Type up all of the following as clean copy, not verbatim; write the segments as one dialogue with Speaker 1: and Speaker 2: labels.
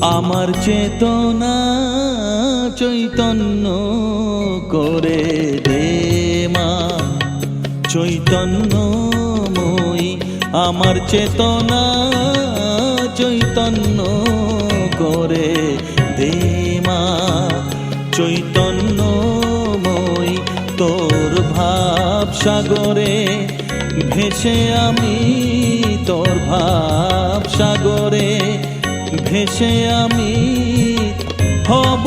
Speaker 1: আমার চেতনা চৈতন্য করে দে মা, চৈতন্যময়ী। আমার চেতনা চৈতন্য করে দে মা, চৈতন্যময়ী। তোর ভাব সাগরে ভেসে আমি, তোর ভাব সাগরে ভেসে আমি হব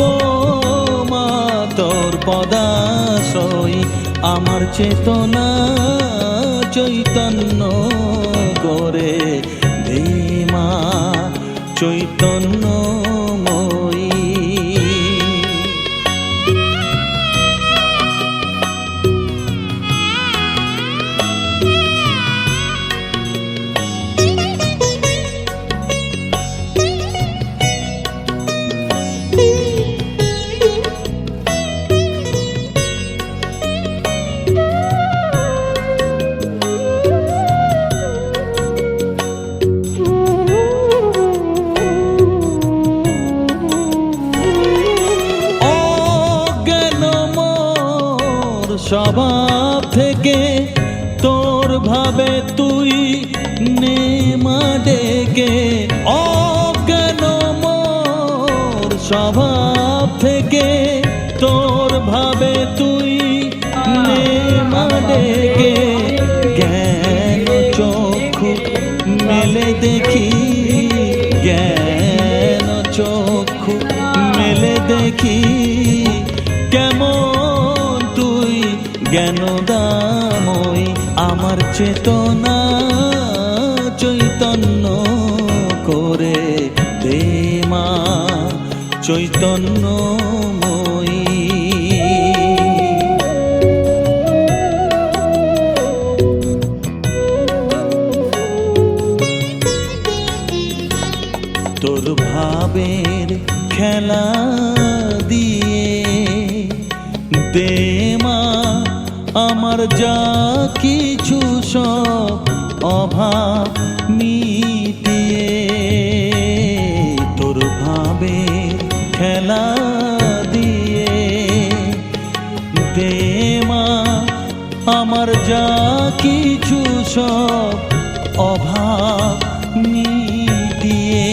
Speaker 1: মা তোর পদাশ্রয়ী। আমার চেতনা চৈতন্য করে দে মা, চৈতন্যময়ী। স্বভাব থেকে তোর ভাবে তুই নে মা ডেকে, অজ্ঞান মোর স্বভাব থেকে তোর ভাবে তুই নে মা ডেকে। জ্ঞান চক্ষু মেলে দেখি, জ্ঞান চক্ষু মেলে দেখি কেমন তুই জ্ঞানদাময়ী। আমার চেতনা চৈতন্য করে দে মা, চৈতন্যময়ী। তোর ভাবের খেলা দিয়ে দে মা আমার যা কিছু সব অভাব মিটিয়ে। তোর ভাবের খেলা দিয়ে দে মা আমার যা কিছু সব অভাব মিটিয়ে।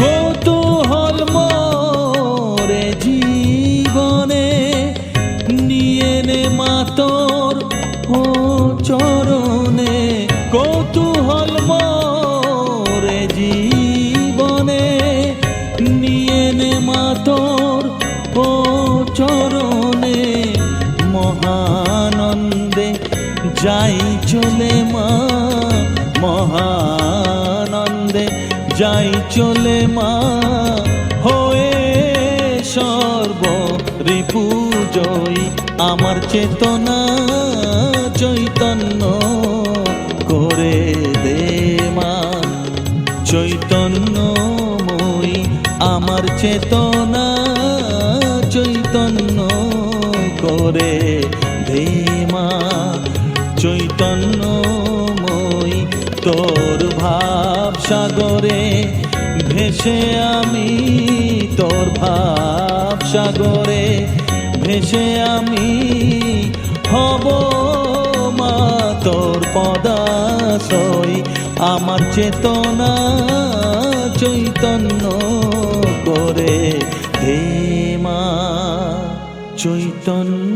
Speaker 1: কৌতূহল মোরে জীবনে নিয়ে নে মা তোর ও চরণে, কৌতূহল মোরে জীবনে নিয়ে নে মা তোর ও চরণে। মহানন্দে যাই চলে মা, মহানন্দে যাই চলে মা হয়ে সর্ব রিপুজয়ী। আমার চেতনা চৈতন্য করে দে মা, চৈতন্যময়ী। আমার চেতনা চৈতন্য করে দে মা, চৈতন্যময়ী। তোর ভাব সাগরে ভেসে আমি, তোর ভাব সাগরে ভেসে আমি হব মা তোর পদাশ্রয়ী। আমার চেতনা চৈতন্য করে দে মা, চৈতন্য।